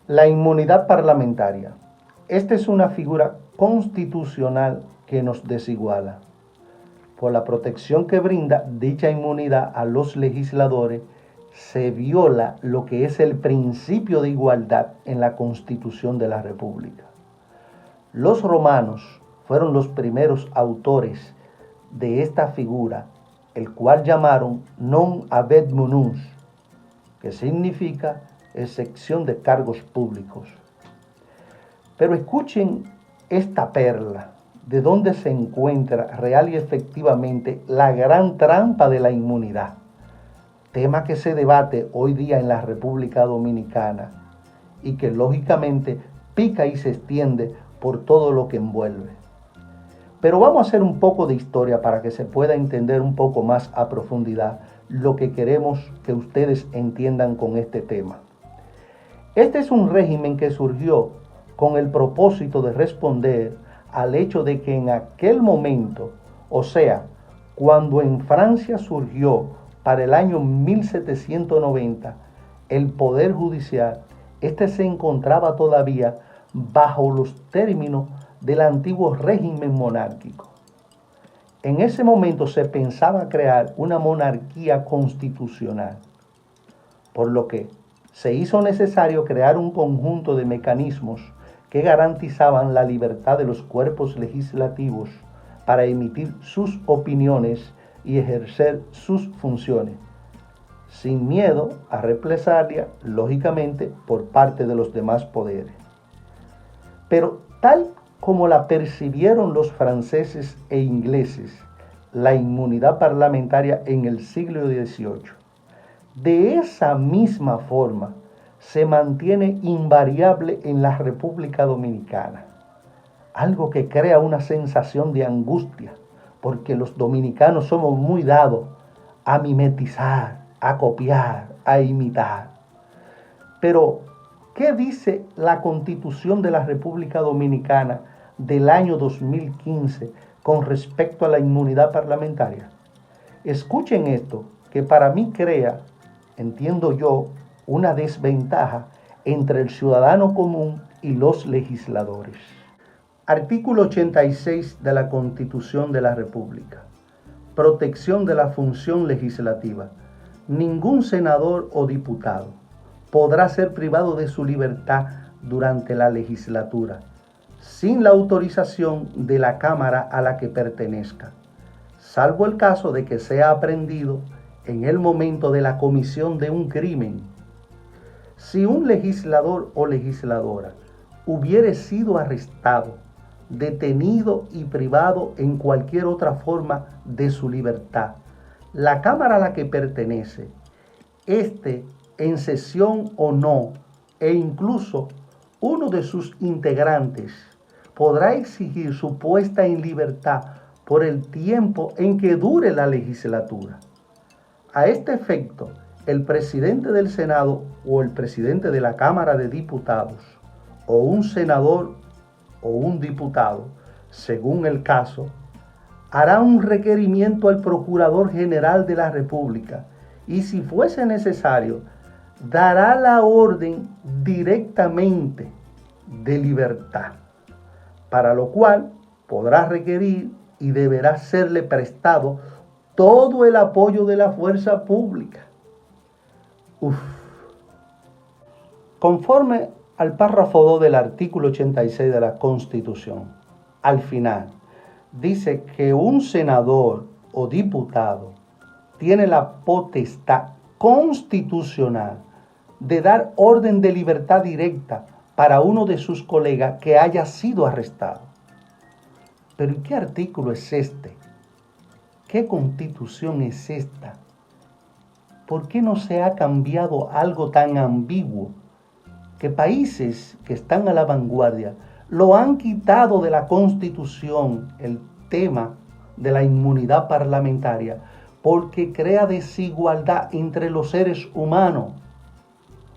La inmunidad parlamentaria. Esta es una figura constitucional que nos desiguala. Por la protección que brinda dicha inmunidad a los legisladores, se viola lo que es el principio de igualdad en la Constitución de la República. Los romanos fueron los primeros autores de esta figura, el cual llamaron non habet munus, que significa excepción de cargos públicos. Pero escuchen esta perla, de donde se encuentra real y efectivamente la gran trampa de la inmunidad, tema que se debate hoy día en la República Dominicana y que lógicamente pica y se extiende por todo lo que envuelve. Pero vamos a hacer un poco de historia para que se pueda entender un poco más a profundidad lo que queremos que ustedes entiendan con este tema. Este es un régimen que surgió con el propósito de responder al hecho de que en aquel momento, o sea, cuando en Francia surgió para el año 1790 el Poder Judicial, este se encontraba todavía bajo los términos del antiguo régimen monárquico. En ese momento se pensaba crear una monarquía constitucional, por lo que se hizo necesario crear un conjunto de mecanismos que garantizaban la libertad de los cuerpos legislativos para emitir sus opiniones y ejercer sus funciones, sin miedo a represalia, lógicamente, por parte de los demás poderes. Pero tal como la percibieron los franceses e ingleses, la inmunidad parlamentaria en el siglo XVIII, de esa misma forma se mantiene invariable en la República Dominicana, algo que crea una sensación de angustia, porque los dominicanos somos muy dados a mimetizar, a copiar, a imitar. Pero, ¿qué dice la Constitución de la República Dominicana del año 2015 con respecto a la inmunidad parlamentaria? Escuchen esto, que para mí crea, entiendo yo, una desventaja entre el ciudadano común y los legisladores. Artículo 86 de la Constitución de la República. Protección de la función legislativa. Ningún senador o diputado podrá ser privado de su libertad durante la legislatura, sin la autorización de la Cámara a la que pertenezca, salvo el caso de que sea aprehendido en el momento de la comisión de un crimen. Si un legislador o legisladora hubiere sido arrestado, detenido y privado en cualquier otra forma de su libertad, la Cámara a la que pertenece, en sesión o no, e incluso uno de sus integrantes, podrá exigir su puesta en libertad por el tiempo en que dure la legislatura. A este efecto, el presidente del Senado o el presidente de la Cámara de Diputados o un senador o un diputado, según el caso, hará un requerimiento al Procurador General de la República y, si fuese necesario, dará la orden directamente de libertad, para lo cual podrá requerir y deberá serle prestado todo el apoyo de la fuerza pública. Conforme al párrafo 2 del artículo 86 de la Constitución, al final, dice que un senador o diputado tiene la potestad constitucional de dar orden de libertad directa para uno de sus colegas que haya sido arrestado. Pero ¿y qué artículo es este? ¿Qué constitución es esta? ¿Por qué no se ha cambiado algo tan ambiguo que países que están a la vanguardia lo han quitado de la Constitución, el tema de la inmunidad parlamentaria, porque crea desigualdad entre los seres humanos?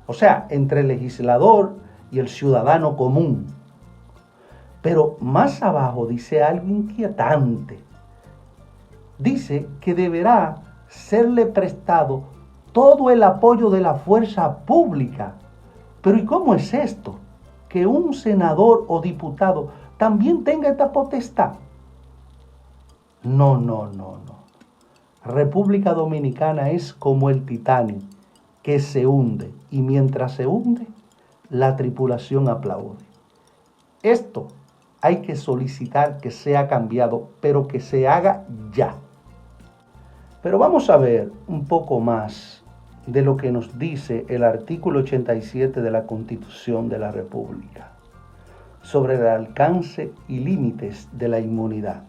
O sea, entre el legislador y el ciudadano común. Pero más abajo dice algo inquietante. Dice que deberá serle prestado todo el apoyo de la fuerza pública, Pero ¿y cómo es esto? Que un senador o diputado también tenga esta potestad. No, no, no, no. República Dominicana es como el Titanic, que se hunde y mientras se hunde, la tripulación aplaude. Esto hay que solicitar que sea cambiado, pero que se haga ya. Pero vamos a ver un poco más de lo que nos dice el artículo 87 de la Constitución de la República sobre el alcance y límites de la inmunidad.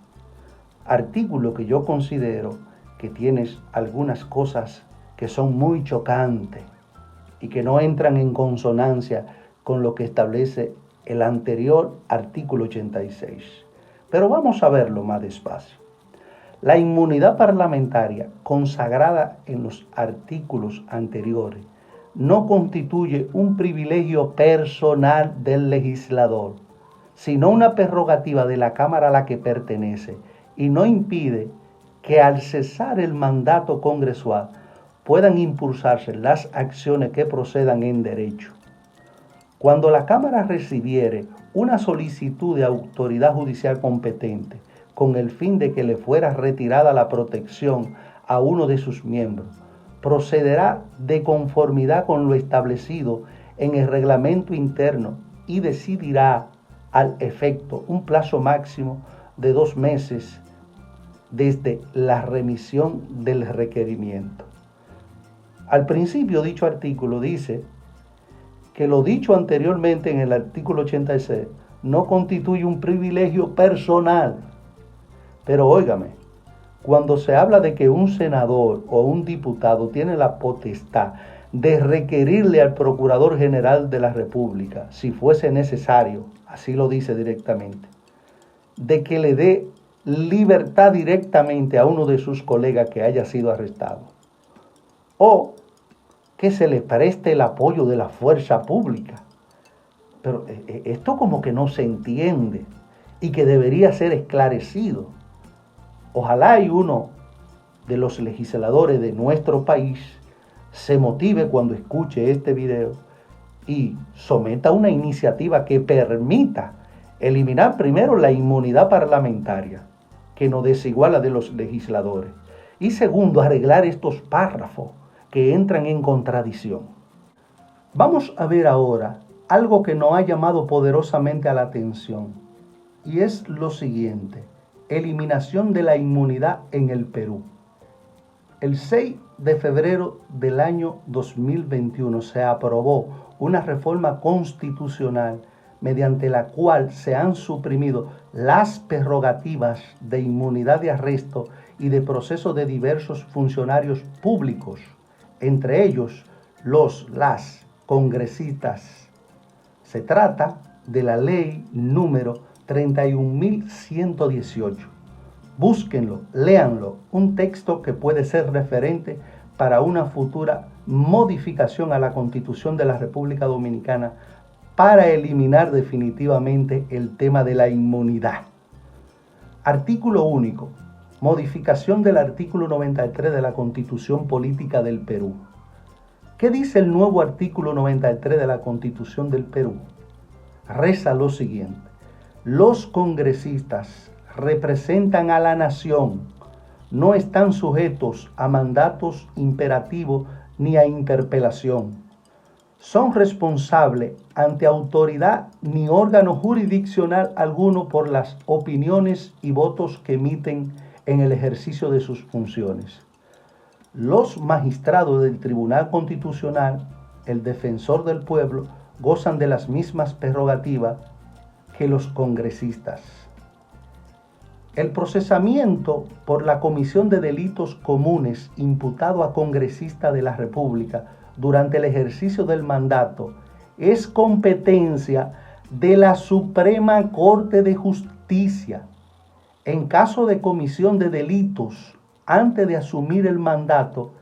Artículo que yo considero que tiene algunas cosas que son muy chocantes y que no entran en consonancia con lo que establece el anterior artículo 86. Pero vamos a verlo más despacio. La inmunidad parlamentaria, consagrada en los artículos anteriores, no constituye un privilegio personal del legislador, sino una prerrogativa de la Cámara a la que pertenece, y no impide que al cesar el mandato congresual puedan impulsarse las acciones que procedan en derecho. Cuando la Cámara recibiere una solicitud de autoridad judicial competente con el fin de que le fuera retirada la protección a uno de sus miembros, procederá de conformidad con lo establecido en el reglamento interno y decidirá al efecto un plazo máximo de 2 meses desde la remisión del requerimiento. Al principio, dicho artículo dice que lo dicho anteriormente en el artículo 86 no constituye un privilegio personal. Pero óigame, cuando se habla de que un senador o un diputado tiene la potestad de requerirle al Procurador General de la República, si fuese necesario, así lo dice directamente, de que le dé libertad directamente a uno de sus colegas que haya sido arrestado, o que se le preste el apoyo de la fuerza pública. Pero esto como que no se entiende y que debería ser esclarecido. Ojalá y uno de los legisladores de nuestro país se motive cuando escuche este video y someta una iniciativa que permita eliminar primero la inmunidad parlamentaria, que nos desiguala de los legisladores, y segundo, arreglar estos párrafos que entran en contradicción. Vamos a ver ahora algo que nos ha llamado poderosamente a la atención, y es lo siguiente: eliminación de la inmunidad en el Perú. El 6 de febrero del año 2021 se aprobó una reforma constitucional mediante la cual se han suprimido las prerrogativas de inmunidad de arresto y de proceso de diversos funcionarios públicos, entre ellos las congresistas. Se trata de la ley número 31.118. Búsquenlo, léanlo, un texto que puede ser referente para una futura modificación a la Constitución de la República Dominicana para eliminar definitivamente el tema de la inmunidad. Artículo único. Modificación del artículo 93 de la Constitución Política del Perú. ¿Qué dice el nuevo artículo 93 de la Constitución del Perú? Reza lo siguiente: los congresistas representan a la nación, no están sujetos a mandatos imperativos ni a interpelación. Son responsables ante autoridad ni órgano jurisdiccional alguno por las opiniones y votos que emiten en el ejercicio de sus funciones. Los magistrados del Tribunal Constitucional, el defensor del pueblo, gozan de las mismas prerrogativas que los congresistas. El procesamiento por la comisión de delitos comunes imputado a congresistas de la República durante el ejercicio del mandato es competencia de la Suprema Corte de Justicia. En caso de comisión de delitos antes de asumir el mandato,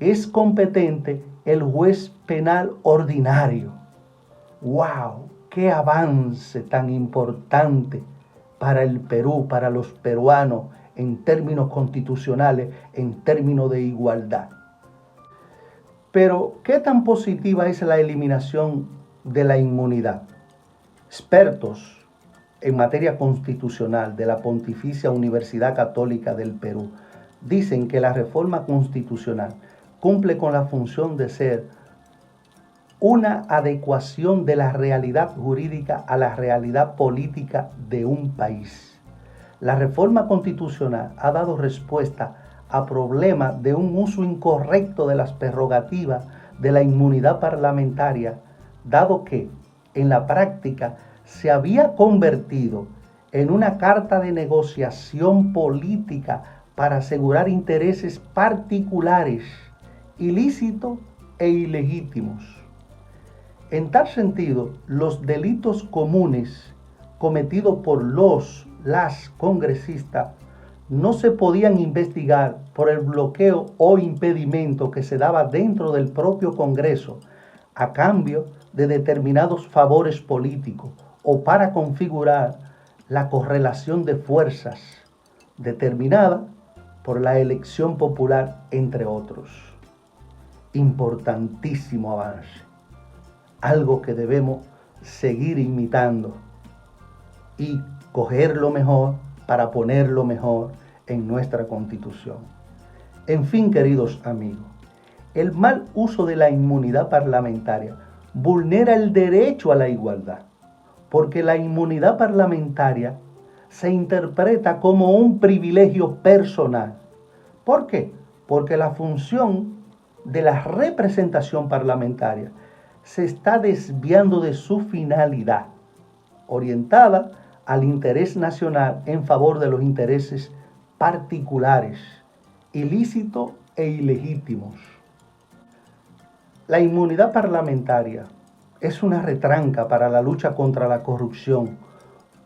es competente el juez penal ordinario. ¡Wow! ¡Qué avance tan importante para el Perú, para los peruanos, en términos constitucionales, en términos de igualdad! Pero, ¿qué tan positiva es la eliminación de la inmunidad. Expertos en materia constitucional de la Pontificia Universidad Católica del Perú dicen que la reforma constitucional cumple con la función de ser una adecuación de la realidad jurídica a la realidad política de un país. La reforma constitucional ha dado respuesta a problemas de un uso incorrecto de las prerrogativas de la inmunidad parlamentaria, dado que en la práctica se había convertido en una carta de negociación política para asegurar intereses particulares, ilícitos e ilegítimos. En tal sentido, los delitos comunes cometidos por las congresistas no se podían investigar por el bloqueo o impedimento que se daba dentro del propio Congreso a cambio de determinados favores políticos o para configurar la correlación de fuerzas determinada por la elección popular, entre otros. Importantísimo avance, algo que debemos seguir imitando y coger lo mejor para poner lo mejor en nuestra Constitución. En fin, queridos amigos, el mal uso de la inmunidad parlamentaria vulnera el derecho a la igualdad, porque la inmunidad parlamentaria se interpreta como un privilegio personal. ¿Por qué? Porque la función de la representación parlamentaria se está desviando de su finalidad, orientada al interés nacional en favor de los intereses particulares, ilícitos e ilegítimos. La inmunidad parlamentaria es una retranca para la lucha contra la corrupción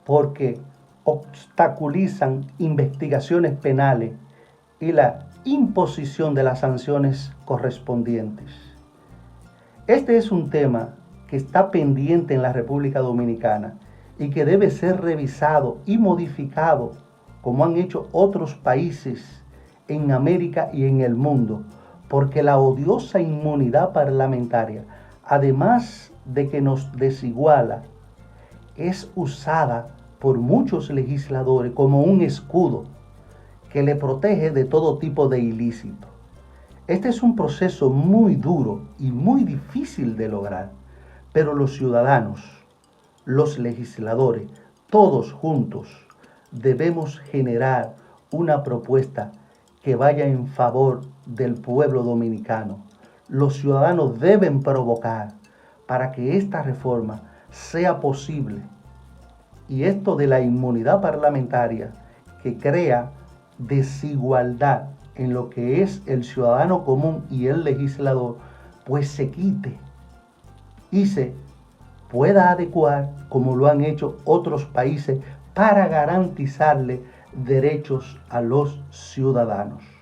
porque obstaculizan investigaciones penales y la imposición de las sanciones correspondientes. Este es un tema que está pendiente en la República Dominicana y que debe ser revisado y modificado como han hecho otros países en América y en el mundo, porque la odiosa inmunidad parlamentaria, además de que nos desiguala, es usada por muchos legisladores como un escudo que le protege de todo tipo de ilícito. Este es un proceso muy duro y muy difícil de lograr, pero los ciudadanos, los legisladores, todos juntos, debemos generar una propuesta que vaya en favor del pueblo dominicano. Los ciudadanos deben provocar para que esta reforma sea posible. Y esto de la inmunidad parlamentaria que crea desigualdad en lo que es el ciudadano común y el legislador, pues se quite y se pueda adecuar como lo han hecho otros países para garantizarle derechos a los ciudadanos.